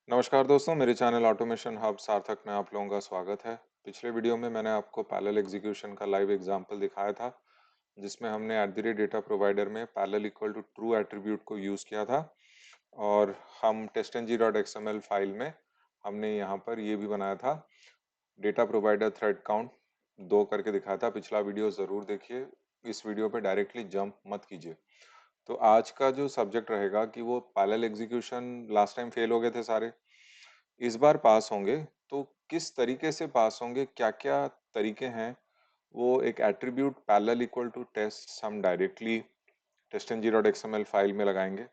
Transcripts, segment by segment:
नमस्कार दोस्तों, मेरे चैनल ऑटोमेशन हब सार्थक में आप लोगों का स्वागत है। पिछले वीडियो में मैंने आपको पैरेलल एग्जीक्यूशन का लाइव एग्जांपल दिखाया था, जिसमें हमने at the rate data provider में parallel equal to true attribute को यूज़ किया था और हम testng.xml फाइल में हमने यहाँ पर ये भी बनाया था, डेटा प्रोवाइडर थ्रेड काउंट 2 करके दिखाया था। पिछला वीडियो ज़रूर देखिए, इस वीडियो पे डायरेक्टली जंप मत कीजिए। तो आज का जो सब्जेक्ट रहेगा कि वो parallel execution last time fail हो गए थे सारे, इस बार पास होंगे तो किस तरीके से पास होंगे, क्या क्या तरीके हैं, वो एक attribute parallel equal to test हम डायरेक्टली testng.xml फाइल में लगाएंगे।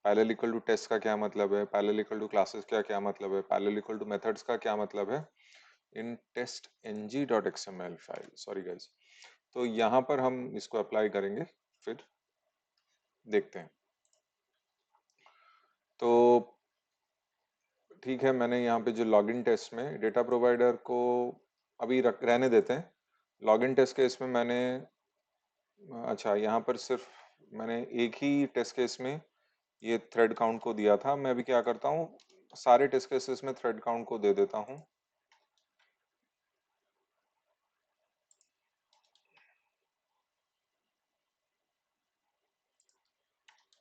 पैरेलल इक्वल टू टेस्ट का क्या मतलब है, पैरेलल इक्वल टू क्लासेस का क्या मतलब है, पैरेलल इक्वल टू मेथड्स का क्या मतलब है इन testng.xml फाइल। सॉरी गाइस, तो यहाँ पर हम इसको अप्लाई करेंगे, फिर देखते हैं। तो ठीक है, मैंने यहाँ पे जो लॉगिन टेस्ट में डेटा प्रोवाइडर को अभी रहने देते हैं। लॉगिन टेस्ट केस में मैंने अच्छा, यहाँ पर सिर्फ मैंने एक ही टेस्ट केस में ये थ्रेड काउंट को दिया था। मैं अभी क्या करता हूँ, सारे टेस्ट केसेस में थ्रेड काउंट को दे देता हूँ।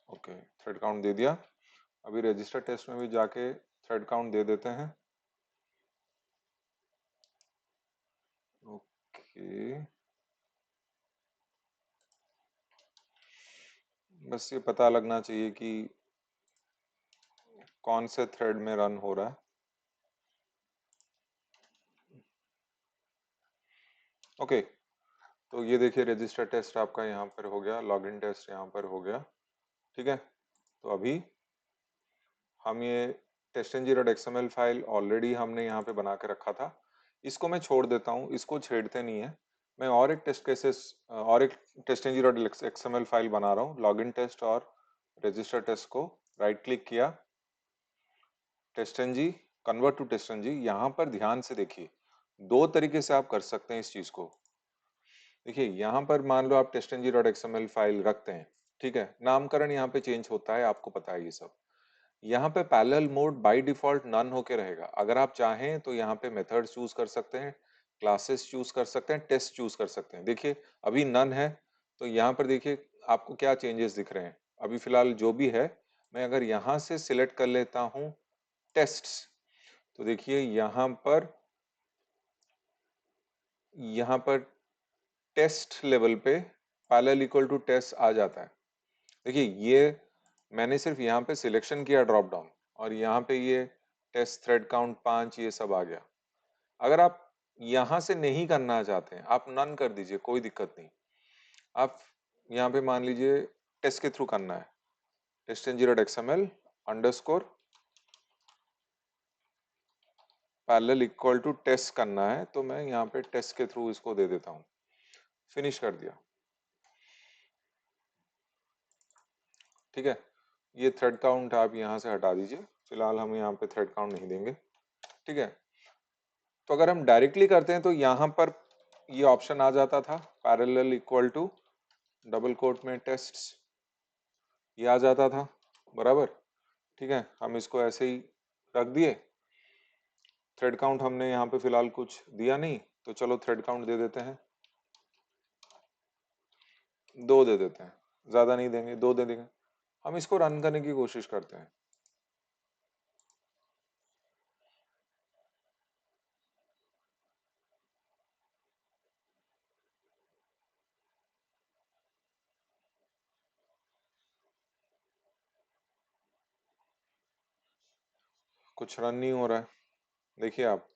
ओके, थ्रेड काउंट दे दिया। अभी रजिस्टर टेस्ट में भी जाके थ्रेड काउंट दे देते हैं। ओके, बस ये पता लगना चाहिए कि कौन से थ्रेड में रन हो रहा है। ओके, तो ये देखिए रजिस्टर टेस्ट आपका यहाँ पर हो गया, लॉगिन टेस्ट यहाँ पर हो गया। ठीक है, तो अभी हम ये testng.xml फाइल ऑलरेडी हमने यहाँ पे बना के रखा था, इसको मैं छोड़ देता हूँ, इसको छेड़ते नहीं है। मैं और एक टेस्ट केसेस और एक testng.xml फाइल बना रहा हूँ, लॉगिन टेस्ट और रजिस्टर टेस्ट को राइट क्लिक किया, testng कन्वर्ट टू testng। यहाँ पर ध्यान से देखिए, दो तरीके से आप कर सकते हैं इस चीज को। देखिए यहाँ पर मान लो आप testng.xml फाइल रखते हैं, ठीक है, नामकरण यहाँ पे चेंज होता है, आपको पता है ये सब। यहाँ पे parallel mode by default none होके रहेगा। अगर आप चाहें तो यहाँ पे मेथड चूज कर सकते हैं, क्लासेस चूज कर सकते हैं, टेस्ट चूज कर सकते हैं। देखिए अभी नन है, तो यहाँ पर देखिए आपको क्या चेंजेस दिख रहे हैं। अभी फिलहाल जो भी है, मैं अगर यहाँ से सिलेक्ट कर लेता हूँ टेस्ट्स, तो देखिए यहाँ पर टेस्ट लेवल पे पैरेलल इक्वल टू टेस्ट आ जाता है। देखिए ये मैंने सिर्फ यहाँ पे सिलेक्शन किया ड्रॉप डाउन, और यहाँ पे ये टेस्ट थ्रेड काउंट 5 ये सब आ गया। अगर आप यहाँ से नहीं करना चाहते हैं, आप नन कर दीजिए, कोई दिक्कत नहीं। आप यहाँ पे मान लीजिए टेस्ट के थ्रू करना है, testng.xml underscore parallel equal to test करना है, तो मैं यहाँ पे टेस्ट के थ्रू इसको दे देता हूँ, फिनिश कर दिया। ठीक है, ये थ्रेड काउंट आप यहाँ से हटा दीजिए, फिलहाल हम यहाँ पे थ्रेड काउंट नहीं देंगे। ठीक है, तो अगर हम डायरेक्टली करते हैं तो यहाँ पर ये ऑप्शन आ जाता था, parallel equal to double quote में टेस्ट्स, ये आ जाता था बराबर। ठीक है, हम इसको ऐसे ही रख दिए। थ्रेड काउंट हमने यहाँ पे फिलहाल कुछ दिया नहीं, तो चलो थ्रेड काउंट दे देते हैं, 2 दे देते हैं, ज्यादा नहीं देंगे, 2 दे देंगे। हम इसको रन करने की कोशिश करते हैं। कुछ रन नहीं हो रहा है, देखिए आप,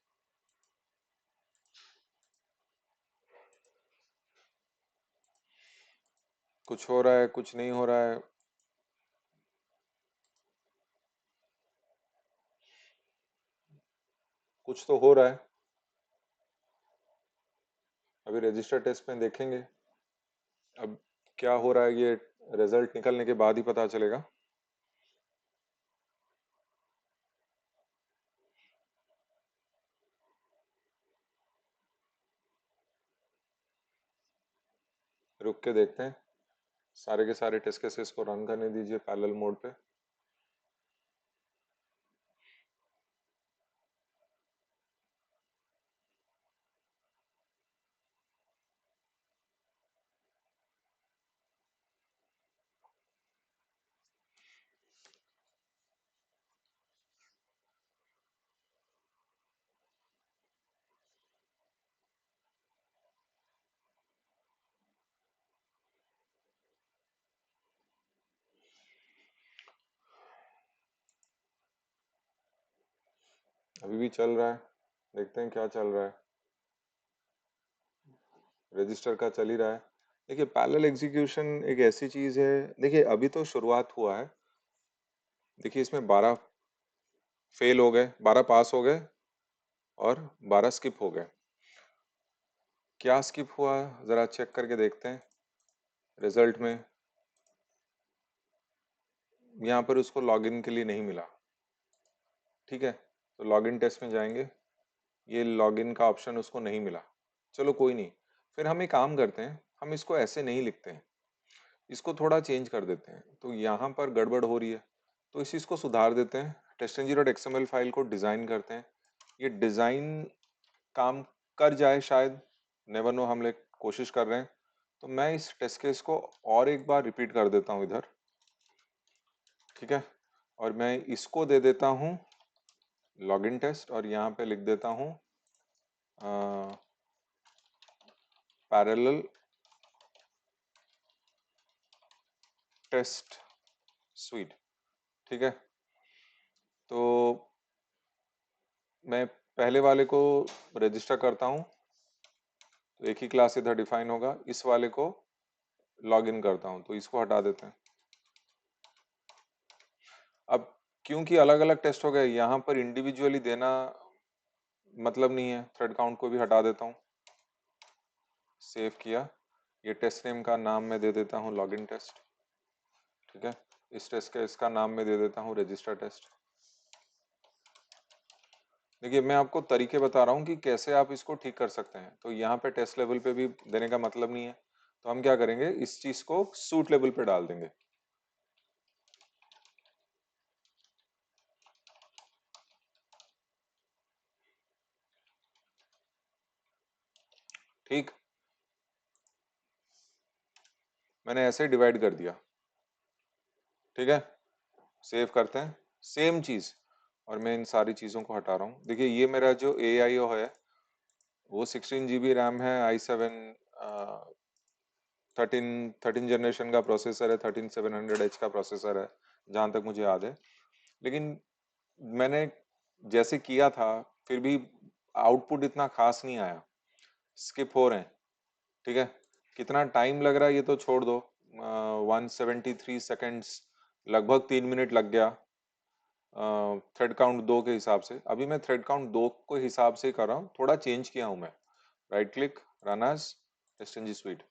कुछ हो रहा है, कुछ नहीं हो रहा है। कुछ तो हो रहा है, अभी रजिस्टर टेस्ट में देखेंगे अब क्या हो रहा है, ये रिजल्ट निकलने के बाद ही पता चलेगा। रुक के देखते हैं, सारे के सारे टेस्ट केसेस को रन करने दीजिए पैरेलल मोड पे। अभी भी चल रहा है, देखते हैं क्या चल रहा है। रजिस्टर का चल ही रहा है। देखिए पैरेलल एग्जीक्यूशन एक ऐसी चीज है, देखिए अभी तो शुरुआत हुआ है। देखिए इसमें 12 फेल हो गए, 12 पास हो गए और 12 स्किप हो गए। क्या स्किप हुआ जरा चेक करके देखते हैं रिजल्ट में। यहाँ पर उसको लॉगिन के लिए नहीं मिला। ठीक है, तो लॉगिन टेस्ट में जाएंगे, ये लॉगिन का ऑप्शन उसको नहीं मिला। चलो कोई नहीं, फिर हम एक काम करते हैं, हम इसको ऐसे नहीं लिखते हैं, इसको थोड़ा चेंज कर देते हैं। तो यहाँ पर गड़बड़ हो रही है, तो इस चीज़ को सुधार देते हैं। testng.xml फाइल को डिज़ाइन करते हैं। ये डिज़ाइन काम कर जाए शायद, नेवर नो, हम लोग कोशिश कर रहे हैं। तो मैं इस टेस्ट केस को और एक बार रिपीट कर देता हूँ इधर। ठीक है, और मैं इसको दे देता हूँ लॉगिन टेस्ट और यहाँ पे लिख देता हूँ पैरेलल टेस्ट सुइट। ठीक है, तो मैं पहले वाले को रजिस्टर करता हूँ, तो एक ही क्लास इधर डिफाइन होगा। इस वाले को लॉगिन करता हूँ, तो इसको हटा देते हैं। अब क्योंकि अलग अलग टेस्ट हो गए, यहाँ पर इंडिविजुअली देना मतलब नहीं है, थ्रेड काउंट को भी हटा देता हूँ। सेव किया, ये टेस्ट नेम का नाम मैं दे देता हूँ लॉगिन टेस्ट। ठीक है, इस टेस्ट का इसका नाम मैं दे देता हूँ रजिस्टर टेस्ट। देखिए मैं आपको तरीके बता रहा हूँ कि कैसे आप इसको ठीक कर सकते हैं। तो यहाँ पे टेस्ट लेवल पे भी देने का मतलब नहीं है, तो हम क्या करेंगे, इस चीज को सूट लेवल पे डाल देंगे। ठीक, मैंने ऐसे डिवाइड कर दिया। ठीक है, सेव करते हैं, सेम चीज। और मैं इन सारी चीजों को हटा रहा हूँ। देखिए ये मेरा जो AIO है वो 16 GB रैम है, i7 13 जनरेशन का प्रोसेसर है, 13700H का प्रोसेसर है जहां तक मुझे याद है। लेकिन मैंने जैसे किया था फिर भी आउटपुट इतना खास नहीं आया, स्किप हो रहे हैं। ठीक है, कितना टाइम लग रहा है ये तो छोड़ दो, 173 सेकेंड्स, लगभग 3 मिनट लग गया थ्रेड काउंट 2 के हिसाब से। अभी मैं थ्रेड काउंट 2 के हिसाब से कर रहा हूँ, थोड़ा चेंज किया हूँ मैं। Right click, run as testing suite.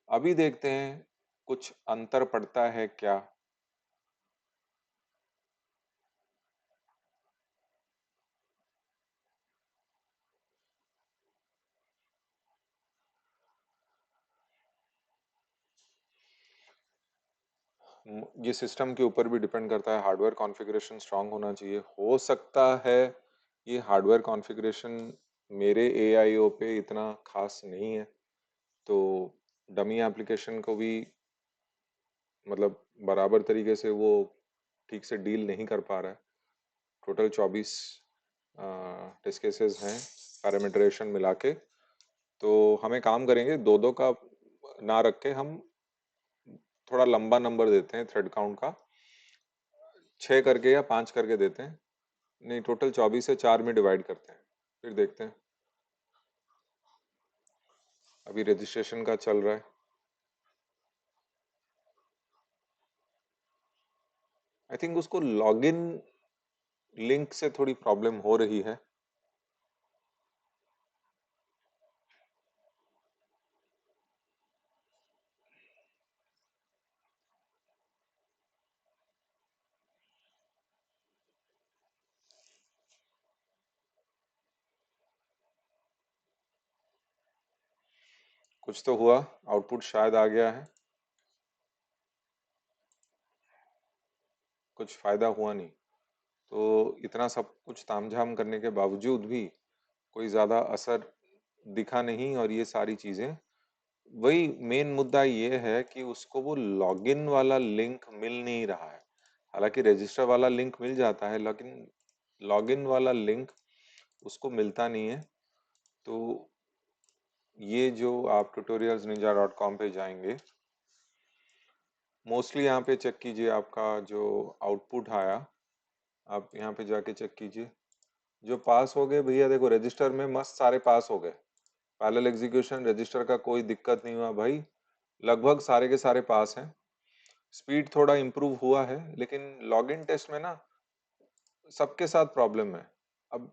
अभी देखते हैं कुछ अंतर पड़ता है क्या। ये सिस्टम के ऊपर भी डिपेंड करता है, हार्डवेयर कॉन्फ़िगरेशन स्ट्रांग होना चाहिए। हो सकता है ये हार्डवेयर कॉन्फ़िगरेशन मेरे AIO पे इतना खास नहीं है, तो डमी एप्लीकेशन को भी मतलब बराबर तरीके से वो ठीक से डील नहीं कर पा रहा है। टोटल 24 टेस्ट केसेस हैं पैरामीटरेशन मिला के। तो हमें काम करेंगे, दो दो का ना रख के हम थोड़ा लंबा नंबर देते हैं थ्रेड काउंट का, 6 करके या 5 करके देते हैं। नहीं, टोटल 24 से 4 में डिवाइड करते हैं, फिर देखते हैं। अभी रजिस्ट्रेशन का चल रहा है। आई थिंक उसको लॉगिन लिंक से थोड़ी प्रॉब्लम हो रही है। कुछ तो हुआ, आउटपुट शायद आ गया है, कुछ फायदा हुआ नहीं। तो इतना सब कुछ तामझाम करने के बावजूद भी कोई ज्यादा असर दिखा नहीं। और ये सारी चीजें, वही मेन मुद्दा ये है कि उसको वो लॉगिन वाला लिंक मिल नहीं रहा है। हालांकि रजिस्टर वाला लिंक मिल जाता है, लेकिन लॉगिन वाला लिंक उसको मिलता नहीं है। तो ये जो आप tutorialsninja.com पे जाएंगे, मोस्टली यहाँ पे चेक कीजिए, आपका जो आउटपुट आया आप यहाँ पे जाके चेक कीजिए। जो पास हो गए भैया, देखो रजिस्टर में मस्त सारे पास हो गए। पैरेलल एग्जीक्यूशन रजिस्टर का कोई दिक्कत नहीं हुआ भाई, लगभग सारे के सारे पास हैं। स्पीड थोड़ा इम्प्रूव हुआ है, लेकिन लॉगिन टेस्ट में ना सबके साथ प्रॉब्लम है। अब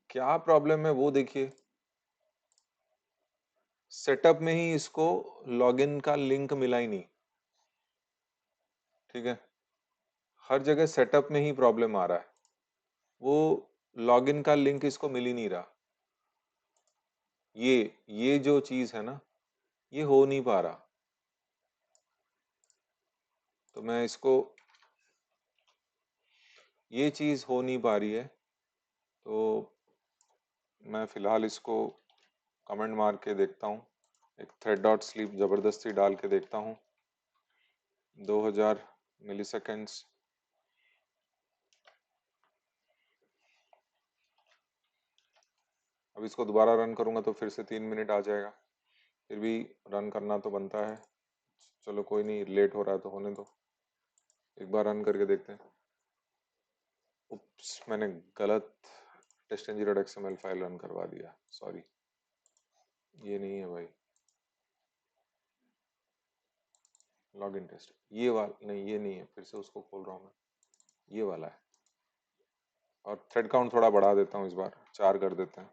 क्या प्रॉब्लम है वो देखिए, सेटअप में ही इसको लॉगिन का लिंक मिला ही नहीं। ठीक है, हर जगह सेटअप में ही प्रॉब्लम आ रहा है, वो लॉगिन का लिंक इसको मिल ही नहीं रहा। ये जो चीज है ना, ये हो नहीं पा रहा। तो मैं इसको, ये चीज हो नहीं पा रही है, तो मैं फिलहाल इसको कमेंट मार के देखता हूँ, एक थ्रेड डॉट स्लीप जबरदस्ती डाल के देखता हूँ। 2000 मिलीसेकेंड्स। अब इसको दोबारा रन करूंगा तो फिर से 3 मिनट आ जाएगा, फिर भी रन करना तो बनता है। चलो कोई नहीं, लेट हो रहा है तो होने दो, एक बार रन करके देखते हैं। उप्स, मैंने गलत test.ngiro.xml फाइल रन करवा दिया, सॉरी। ये नहीं है भाई, लॉगिन टेस्ट ये वाला नहीं, ये नहीं है, फिर से उसको खोल रहा हूँ मैं, ये वाला है। और थ्रेड काउंट थोड़ा बढ़ा देता हूँ, इस बार 4 कर देते हैं,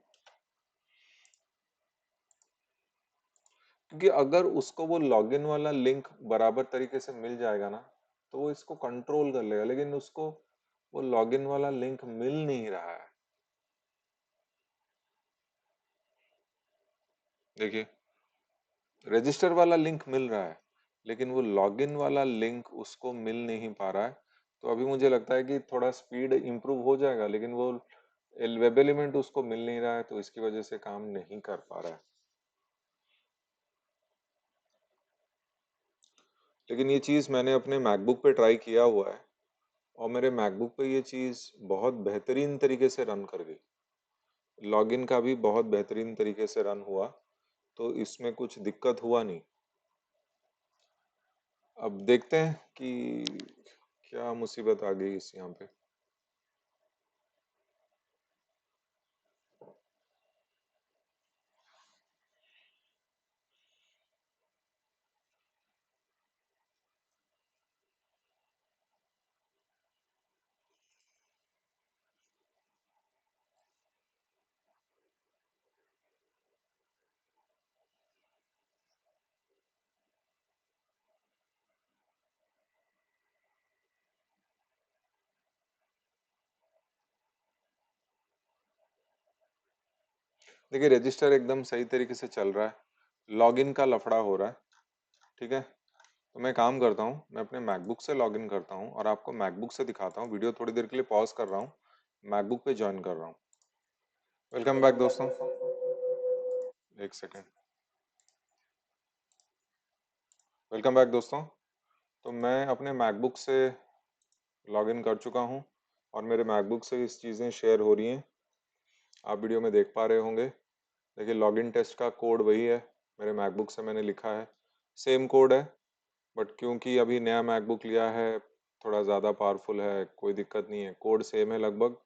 क्योंकि अगर उसको वो लॉगिन वाला लिंक बराबर तरीके से मिल जाएगा ना, तो वो इसको कंट्रोल कर लेगा, लेकिन उसको वो लॉगिन वाला लिंक मिल नहीं रहा है। देखिए, रजिस्टर वाला लिंक मिल रहा है, लेकिन वो लॉगिन वाला लिंक उसको मिल नहीं पा रहा है। तो अभी मुझे लगता है कि थोड़ा स्पीड इंप्रूव हो जाएगा, लेकिन वो वेब एलिमेंट उसको मिल नहीं रहा है, तो इसकी वजह से काम नहीं कर पा रहा है। लेकिन ये चीज़ मैंने अपने मैकबुक पे ट्राई किया हुआ है, और मेरे मैकबुक पे ये चीज़ बहुत बेहतरीन तरीके से रन कर गई। लॉगिन का भी बहुत बेहतरीन तरीके से रन हुआ, तो इसमें कुछ दिक्कत हुआ नहीं। अब देखते हैं कि क्या मुसीबत आ गई इस यहाँ पे। देखिए, रजिस्टर एकदम सही तरीके से चल रहा है, लॉगिन का लफड़ा हो रहा है। ठीक है, तो मैं काम करता हूँ, मैं अपने मैकबुक से लॉगिन करता हूँ और आपको मैकबुक से दिखाता हूँ। वीडियो थोड़ी देर के लिए पॉज कर रहा हूँ, मैकबुक पे ज्वाइन कर रहा हूँ। वेलकम बैक दोस्तों, एक सेकेंड। वेलकम बैक दोस्तों। तो मैं अपने मैकबुक से लॉगिन कर चुका हूँ, और मेरे मैकबुक से इस चीज़ें शेयर हो रही हैं, आप वीडियो में देख पा रहे होंगे। देखिए, लॉगिन टेस्ट का कोड वही है, मेरे मैकबुक से मैंने लिखा है, सेम कोड है। बट क्योंकि अभी नया मैकबुक लिया है, थोड़ा ज़्यादा पावरफुल है, कोई दिक्कत नहीं है, कोड सेम है लगभग।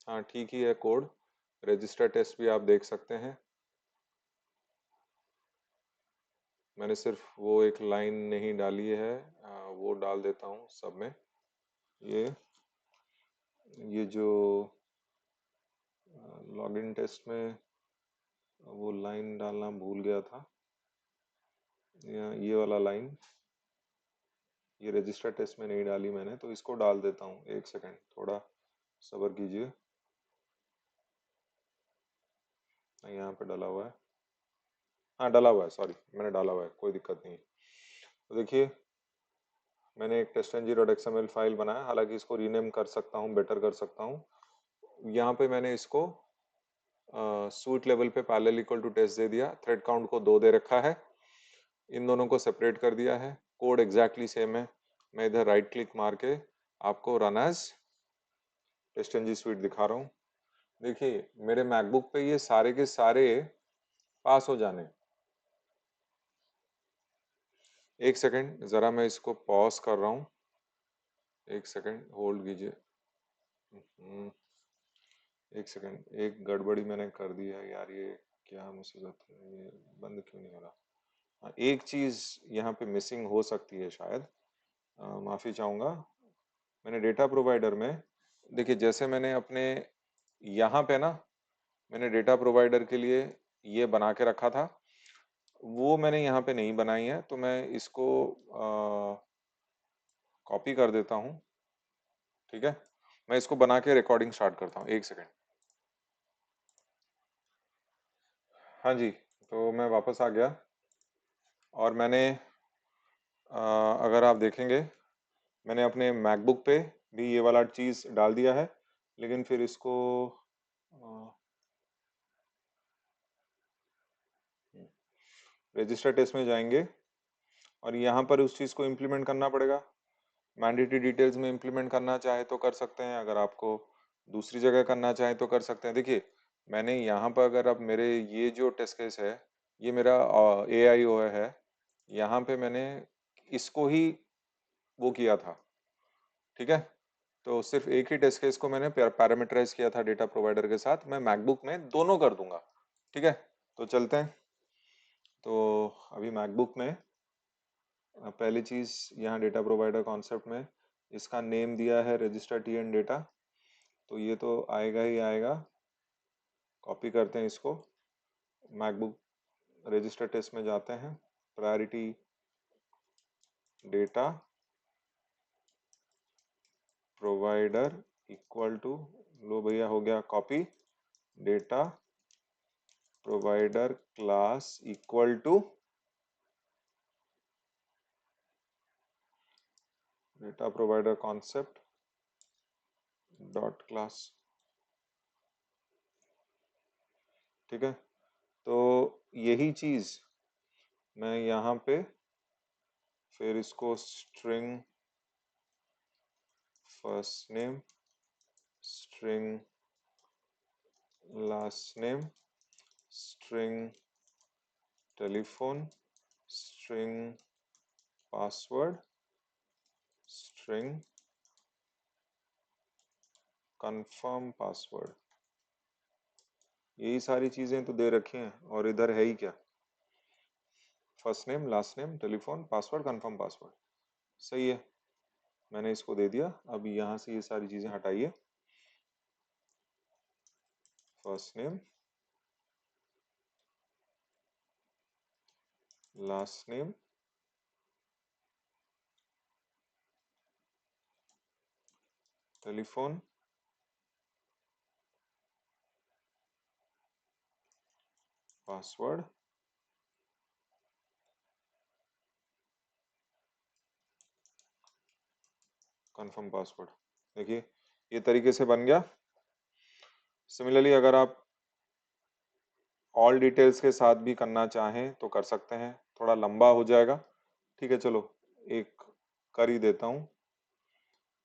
हाँ ठीक ही है कोड। रजिस्टर टेस्ट भी आप देख सकते हैं, मैंने सिर्फ वो एक लाइन नहीं डाली है, वो डाल देता हूँ सब में। ये जो लॉगिन टेस्ट में वो लाइन डालना भूल गया था, ये वाला लाइन, ये रजिस्टर टेस्ट में नहीं डाली मैंने, तो इसको डाल देता हूँ। एक सेकेंड, थोड़ा सब्र कीजिए। यहाँ पे डाला हुआ है, हाँ डाला हुआ है, सॉरी मैंने डाला हुआ है, कोई दिक्कत नहीं। तो देखिए, मैंने एक test.ng.xml फाइल बनाया, हालांकि इसको रीनेम कर सकता हूँ, बेटर कर सकता हूँ। यहाँ पे मैंने इसको सूट लेवल पे पैरेलल इक्वल टू टेस्ट दे दिया, थ्रेड काउंट को 2 दे रखा है, इन दोनों को सेपरेट कर दिया है, कोड एग्जैक्टली सेम है। मैं इधर राइट क्लिक मार के आपको रन एज टेस्ट.ng स्वीट दिखा रहा हूँ। देखिए, मेरे मैकबुक पे ये सारे के सारे पास हो जाने। एक सेकेंड, ज़रा मैं इसको पॉज कर रहा हूँ, एक सेकेंड होल्ड कीजिए। हम्म, एक सेकंड, एक गड़बड़ी मैंने कर दी है यार, ये क्या मुसीबत है, ये बंद क्यों नहीं हो रहा। हाँ, एक चीज यहाँ पे मिसिंग हो सकती है शायद, माफी चाहूंगा। मैंने डेटा प्रोवाइडर में, देखिए जैसे मैंने अपने यहाँ पे ना, मैंने डेटा प्रोवाइडर के लिए ये बना के रखा था, वो मैंने यहाँ पे नहीं बनाई है, तो मैं इसको कॉपी कर देता हूँ। ठीक है, मैं इसको बना के रिकॉर्डिंग स्टार्ट करता हूँ, एक सेकेंड। हाँ जी, तो मैं वापस आ गया और मैंने अगर आप देखेंगे, मैंने अपने मैकबुक पे भी ये वाला चीज़ डाल दिया है, लेकिन फिर इसको रजिस्टर टेस्ट में जाएंगे और यहाँ पर उस चीज़ को इम्प्लीमेंट करना पड़ेगा। मैंडेटरी डिटेल्स में इम्प्लीमेंट करना चाहे तो कर सकते हैं, अगर आपको दूसरी जगह करना चाहे तो कर सकते हैं। देखिए मैंने यहाँ पर, अगर आप मेरे ये जो टेस्ट केस है, ये मेरा AIO है, यहाँ पे मैंने इसको ही वो किया था। ठीक है, तो सिर्फ एक ही टेस्ट केस को मैंने पैरामीटराइज किया था डेटा प्रोवाइडर के साथ, मैं मैकबुक में दोनों कर दूंगा। ठीक है, तो चलते हैं। तो अभी मैकबुक में पहली चीज, यहाँ डेटा प्रोवाइडर कॉन्सेप्ट में इसका नेम दिया है रजिस्टर TN डेटा, तो ये तो आएगा ही आएगा। कॉपी करते हैं इसको, मैकबुक रजिस्टर टेस्ट में जाते हैं, priority data provider equal to, लो भैया हो गया copy, data provider class equal to data provider concept dot class. ठीक है, तो यही चीज मैं यहाँ पे फिर इसको string first name, string last name, string telephone, string password, string confirm password, यही सारी चीजें तो दे रखी हैं। और इधर है ही क्या, first name last name telephone password confirm password. सही है, मैंने इसको दे दिया। अब यहाँ से ये सारी चीजें हटाइए, first name last name telephone password confirm password. देखिए ये तरीके से बन गया। सिमिलरली अगर आप ऑल डिटेल्स के साथ भी करना चाहें तो कर सकते हैं, थोड़ा लंबा हो जाएगा। ठीक है, चलो एक कर ही देता हूँ,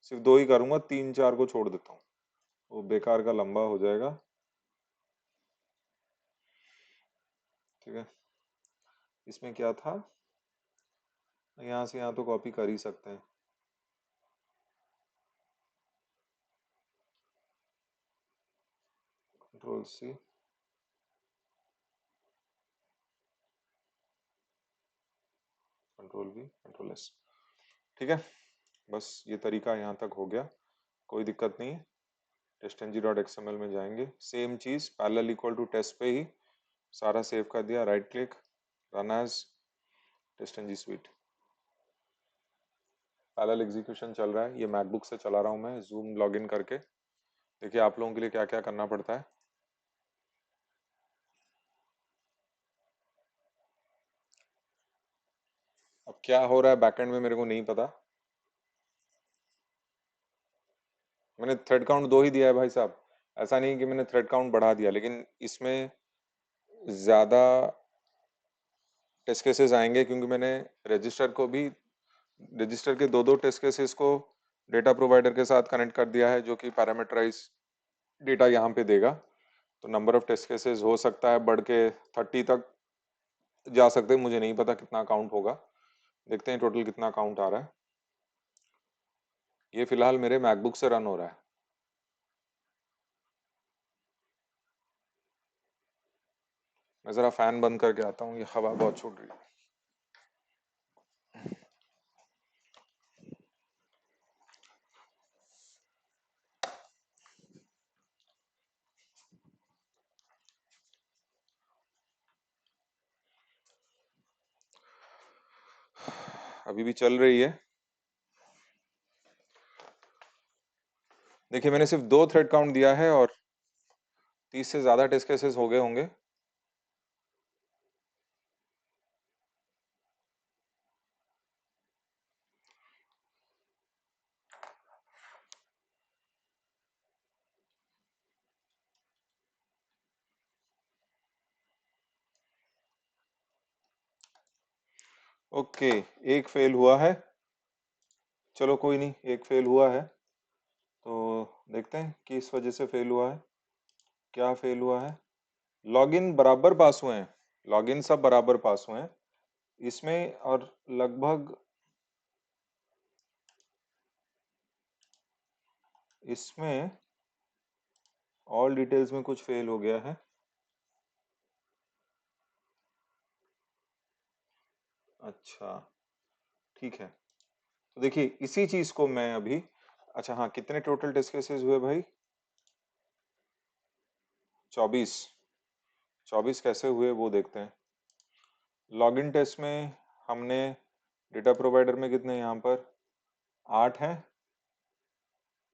सिर्फ दो ही करूंगा, तीन चार को छोड़ देता हूँ, वो बेकार का लंबा हो जाएगा। ठीक है, इसमें क्या था, यहाँ से यहाँ तो कॉपी कर ही सकते हैं, Ctrl+C, Ctrl+V, Ctrl+S। ठीक है, बस ये तरीका यहाँ तक हो गया, कोई दिक्कत नहीं है। testng.xml में जाएंगे, सेम चीज पैरेलल इक्वल टू टेस्ट पे ही सारा सेव कर दिया, right click, run as TestNG suite. Parallel execution चल रहा है, ये मैकबुक से चला रहा हूँ मैं, जूम लॉगिन करके। देखिए आप लोगों के लिए क्या क्या करना पड़ता है। अब क्या हो रहा है बैकएंड में मेरे को नहीं पता, मैंने थ्रेड काउंट 2 ही दिया है भाई साहब, ऐसा नहीं कि मैंने थ्रेड काउंट बढ़ा दिया, लेकिन इसमें ज्यादा टेस्ट केसेस आएंगे क्योंकि मैंने रजिस्टर को भी, रजिस्टर के दो दो टेस्ट केसेस को डेटा प्रोवाइडर के साथ कनेक्ट कर दिया है, जो कि पैरामीटराइज डेटा यहाँ पे देगा। तो नंबर ऑफ टेस्ट केसेस हो सकता है बढ़ के 30 तक जा सकते हैं, मुझे नहीं पता कितना काउंट होगा, देखते हैं टोटल कितना काउंट आ रहा है। ये फिलहाल मेरे मैकबुक से रन हो रहा है। मैं जरा फैन बंद करके आता हूँ, ये हवा बहुत छूट रही है। अभी भी चल रही है। देखिए मैंने सिर्फ 2 थ्रेड काउंट दिया है और 30 से ज्यादा टेस्ट केसेस हो गए होंगे। ओके, एक फेल हुआ है। चलो कोई नहीं, एक फेल हुआ है तो देखते हैं कि इस वजह से फेल हुआ है। क्या फेल हुआ है? लॉगिन बराबर पास हुए हैं, लॉगिन सब बराबर पास हुए हैं इसमें, और लगभग इसमें ऑल डिटेल्स में कुछ फेल हो गया है। अच्छा ठीक है, तो देखिए इसी चीज को मैं अभी, अच्छा हाँ, कितने टोटल टेस्ट केसेस हुए भाई? 24। 24 कैसे हुए वो देखते हैं। लॉगिन टेस्ट में हमने डेटा प्रोवाइडर में कितने, यहाँ पर 8 हैं,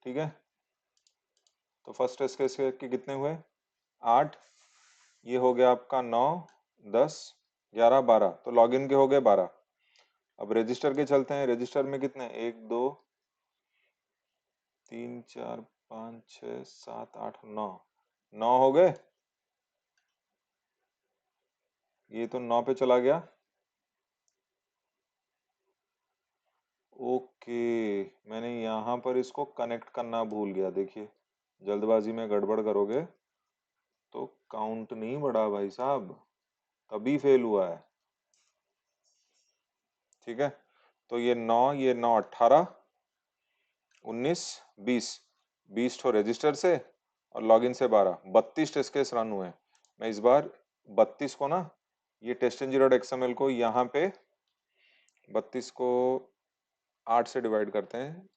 ठीक है। तो फर्स्ट टेस्ट केस के कितने हुए? 8, ये हो गया आपका 9, 10, 11, 12, तो लॉगिन के हो गए 12। अब रजिस्टर के चलते हैं, रजिस्टर में कितने, 1 2 3 4 5 6 7 8 9, 9 हो गए। ये तो 9 पे चला गया। ओके, मैंने यहाँ पर इसको कनेक्ट करना भूल गया। देखिए जल्दबाजी में गड़बड़ करोगे तो काउंट नहीं बढ़ा भाई साहब, तभी फेल हुआ है। ठीक है, तो ये 9 18 19 20, 20 ठो रजिस्टर से और लॉगिन से 12, 32 टेस्ट केस रन हुए हैं। मैं इस बार 32 को ना, ये टेस्टिंग डॉट एक्सएमएल को यहाँ पे 32 को 8 से डिवाइड करते हैं,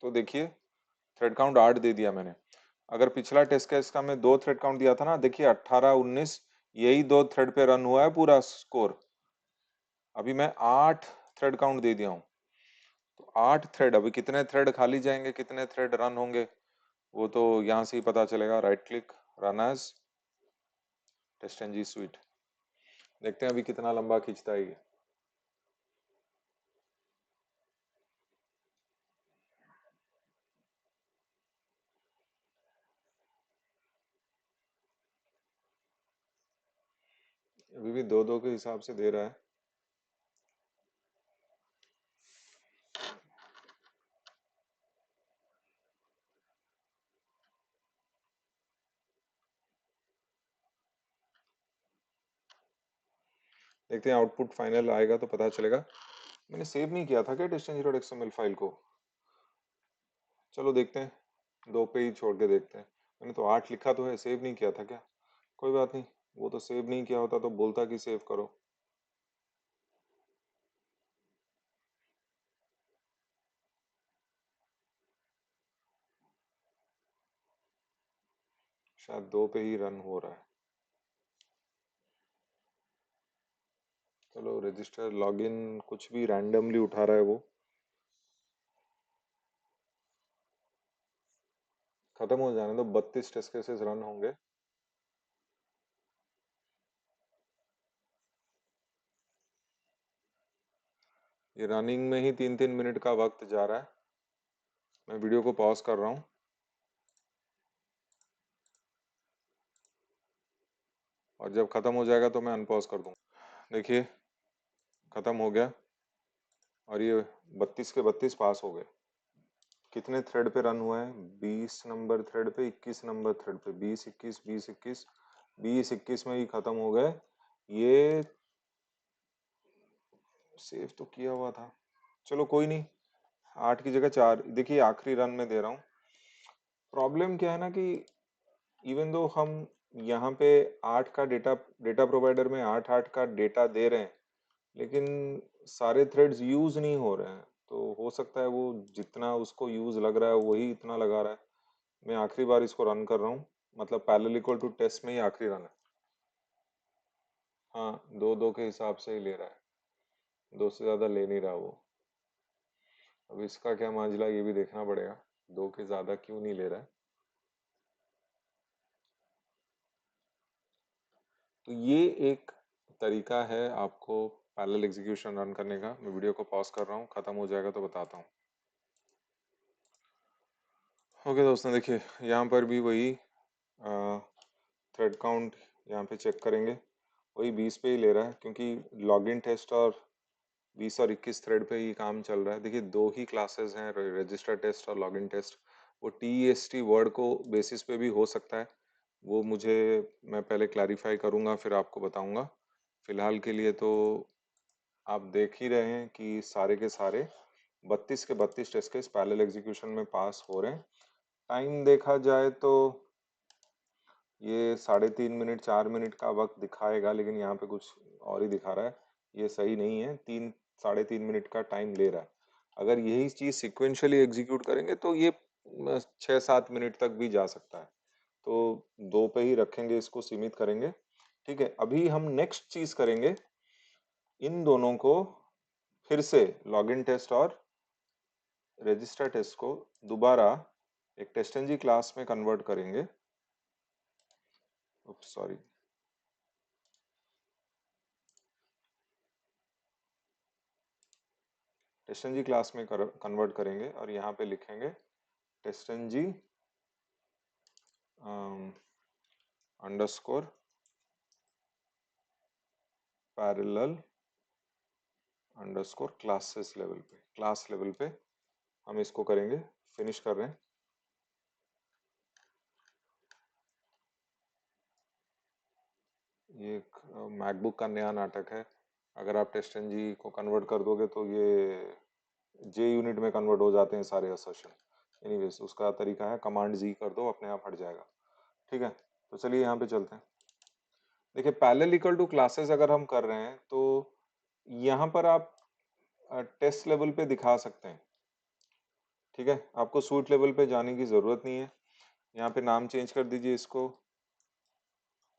तो देखिए थ्रेड काउंट 8 दे दिया मैंने। अगर पिछला टेस्ट केस का मैं 2 थ्रेड काउंट दिया था ना, देखिए 18 19, यही 2 थ्रेड पे रन हुआ है पूरा स्कोर। अभी मैं 8 थ्रेड काउंट दे दिया हूँ, तो 8 थ्रेड, अभी कितने थ्रेड खाली जाएंगे, कितने थ्रेड रन होंगे, वो तो यहाँ से ही पता चलेगा। Right click, run as test NG suite, देखते हैं अभी कितना लंबा खींचता है ये। अभी भी 2 2 के हिसाब से दे रहा है। देखते हैं आउटपुट फाइनल आएगा तो पता चलेगा। मैंने सेव नहीं किया था क्या test NG dot XML file को? चलो देखते हैं, 2 पे ही छोड़ के देखते हैं। मैंने तो 8 लिखा तो है, सेव नहीं किया था क्या? कोई बात नहीं, वो तो सेव नहीं किया होता तो बोलता कि सेव करो। शायद 2 पे ही रन हो रहा है। चलो रजिस्टर लॉगिन कुछ भी रैंडमली उठा रहा है वो। खत्म हो जाने दो, 32 टेस्ट केसेस रन होंगे। ये रनिंग में ही 3 3 मिनट का वक्त जा रहा है। मैं वीडियो को पॉज कर रहा हूँ और जब खत्म हो जाएगा तो मैं अनपॉज कर दूंगा। देखिए खत्म हो गया और ये 32 के 32 पास हो गए। कितने थ्रेड पे रन हुआ है? 20 नंबर थ्रेड पे, 21 नंबर थ्रेड पे, 20 21 20 21, 20 21 में ही खत्म हो गए। ये सेव तो किया हुआ था, चलो कोई नहीं। 8 की जगह 4, देखिए आखिरी रन में दे रहा हूँ। प्रॉब्लम क्या है ना कि इवन दो हम यहाँ पे 8 का डेटा डेटा प्रोवाइडर में 8 का डेटा दे रहे हैं, लेकिन सारे थ्रेड्स यूज नहीं हो रहे हैं। तो हो सकता है वो जितना उसको यूज लग रहा है वही इतना लगा रहा है। मैं आखिरी बार इसको रन कर रहा हूँ, मतलब पैरेलल इक्वल टू टेस्ट में ही आखिरी रन है। हाँ, दो दो के हिसाब से ही ले रहा है, दो से ज्यादा ले नहीं रहा वो। अब इसका क्या माजला ये भी देखना पड़ेगा, दो के ज्यादा क्यों नहीं ले रहा है। तो ये एक तरीका है आपको पैरेलल एग्जीक्यूशन रन करने का। मैं वीडियो को पॉज कर रहा हूँ, खत्म हो जाएगा तो बताता हूँ। ओके दोस्तों, देखिए यहाँ पर भी वही थ्रेड काउंट यहाँ पे चेक करेंगे, वही 20 पे ही ले रहा है, क्योंकि लॉगिन टेस्ट और 20 और 21 थ्रेड पे ही काम चल रहा है। देखिए दो ही क्लासेस हैं, रजिस्टर टेस्ट और लॉगिन टेस्ट। वो TEST वर्ड को बेसिस पे भी हो सकता है, वो मुझे मैं पहले क्लैरिफाई करूंगा फिर आपको बताऊंगा। फिलहाल के लिए तो आप देख ही रहे हैं कि सारे के सारे 32 के 32 टेस्ट केस पैरेलल एग्जीक्यूशन में पास हो रहे हैं। टाइम देखा जाए तो ये 3.5 मिनट 4 मिनट का वक्त दिखाएगा, लेकिन यहाँ पे कुछ और ही दिखा रहा है। ये सही नहीं है, 3 3.5 मिनट का टाइम ले रहा है। अगर यही चीज सिक्वेंशियली एग्जीक्यूट करेंगे तो ये 6 7 मिनट तक भी जा सकता है। तो दो पे ही रखेंगे, इसको सीमित करेंगे। ठीक है, अभी हम नेक्स्ट चीज करेंगे, इन दोनों को फिर से लॉगिन टेस्ट और रजिस्टर टेस्ट को दोबारा एक टेस्टंजी क्लास में कन्वर्ट करेंगे। सॉरी, टेस्टंजी क्लास में कन्वर्ट करेंगे और यहाँ पे लिखेंगे TestNG underscore parallel underscore classes level पे, क्लास लेवल पे हम इसको करेंगे। फिनिश कर रहे हैं। ये एक मैकबुक का नया नाटक है। अगर आप टेस्टंजी को कन्वर्ट कर दोगे तो ये जे यूनिट में कन्वर्ट हो जाते हैं सारे असर्शन। एनीवेज, उसका तरीका है कमांड जी कर दो, अपने आप हट जाएगा। ठीक है, तो चलिए यहाँ पे चलते हैं। देखिए पैरेलल इक्वल टू क्लासेस अगर हम कर रहे हैं तो यहाँ पर आप टेस्ट लेवल पे दिखा सकते हैं। ठीक है, आपको सूट लेवल पे जाने की जरूरत नहीं है। यहाँ पे नाम चेंज कर दीजिए इसको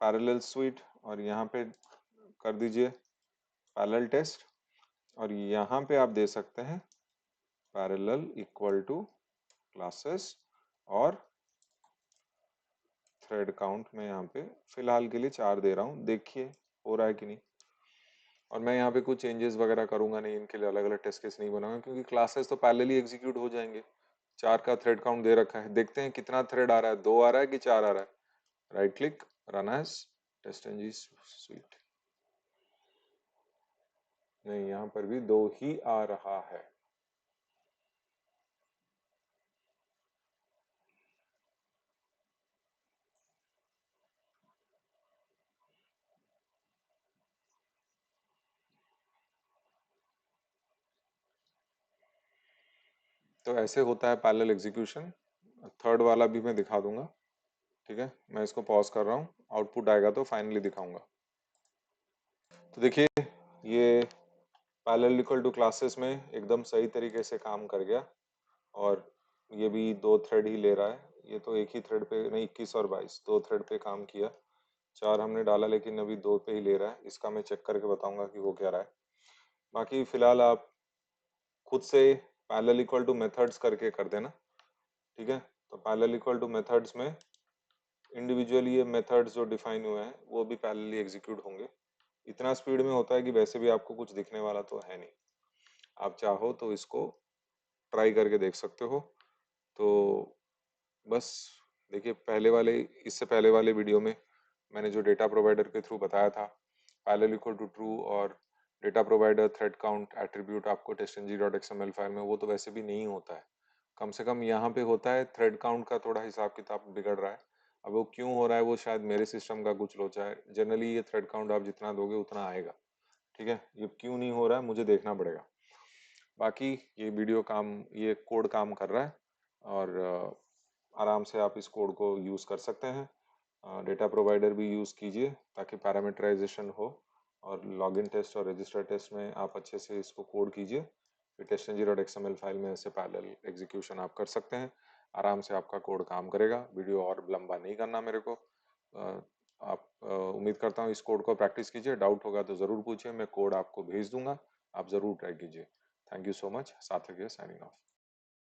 पैरेलल स्वीट, और यहाँ पे कर दीजिए पैरेलल टेस्ट, और यहाँ पे आप दे सकते हैं पैरेलल इक्वल टू क्लासेस और थ्रेड काउंट में यहाँ पे फिलहाल के लिए 4 दे रहा हूँ। देखिए हो रहा है कि नहीं। और मैं यहाँ पे कुछ चेंजेस वगैरह करूंगा नहीं, इनके लिए अलग अलग टेस्ट केस नहीं बनाऊंगा, क्योंकि क्लासेस तो पैरेलली एग्जीक्यूट हो जाएंगे। 4 का थ्रेड काउंट दे रखा है, देखते हैं कितना थ्रेड आ रहा है, 2 आ रहा है कि 4 आ रहा है। Right click, run as TestNG suite. नहीं, यहाँ पर भी 2 ही आ रहा है। तो ऐसे होता है पैरेलल एग्जीक्यूशन। थर्ड वाला भी मैं दिखा दूंगा। ठीक है, मैं इसको पॉज कर रहा हूँ, आउटपुट आएगा तो फाइनली दिखाऊंगा। तो देखिए ये पैरेलल इक्वल टू क्लासेस में एकदम सही तरीके से काम कर गया, और ये भी 2 थ्रेड ही ले रहा है। ये तो एक ही थ्रेड पे नहीं, 21 और 22 2 थ्रेड पे काम किया। 4 हमने डाला लेकिन अभी 2 पे ही ले रहा है। इसका मैं चेक करके बताऊंगा कि वो क्या रहा है। बाकी फिलहाल आप खुद से पैरेलल इक्वल टू मेथड्स करके कर देना। ठीक है, तो पैरेलल इक्वल टू मेथड्स में इंडिविजुअली ये मेथड्स जो डिफाइन हुए हैं वो भी पैरेलली एग्जीक्यूट होंगे। इतना स्पीड में होता है कि वैसे भी आपको कुछ दिखने वाला तो है नहीं। आप चाहो तो इसको ट्राई करके देख सकते हो। तो बस देखिए, इससे पहले वाले वीडियो में मैंने जो डेटा प्रोवाइडर के थ्रू बताया था पैरेलल इक्वल टू ट्रू और data provider thread count attribute आपको testng.xml फाइल में, वो तो वैसे भी नहीं होता है। कम से कम यहाँ पे होता है। थ्रेड काउंट का थोड़ा हिसाब किताब बिगड़ रहा है। अब वो क्यों हो रहा है, वो शायद मेरे सिस्टम का कुछ लोचा है। जनरली ये थ्रेड काउंट आप जितना दोगे उतना आएगा। ठीक है, ये क्यों नहीं हो रहा है मुझे देखना पड़ेगा। बाकी ये कोड काम कर रहा है, और आराम से आप इस कोड को यूज कर सकते हैं। डेटा प्रोवाइडर भी यूज़ कीजिए ताकि पैरामीटराइजेशन हो, और लॉगिन टेस्ट और रजिस्टर टेस्ट में आप अच्छे से इसको कोड कीजिए। फिर testng.xml फाइल में ऐसे पैरेलल एग्जीक्यूशन आप कर सकते हैं। आराम से आपका कोड काम करेगा। वीडियो और लंबा नहीं करना मेरे को। आप उम्मीद करता हूँ इस कोड को प्रैक्टिस कीजिए। डाउट होगा तो ज़रूर पूछिए, मैं कोड आपको भेज दूंगा, आप ज़रूर ट्राई कीजिए। Thank you so much. सार्थक है साइनिंग ऑफ।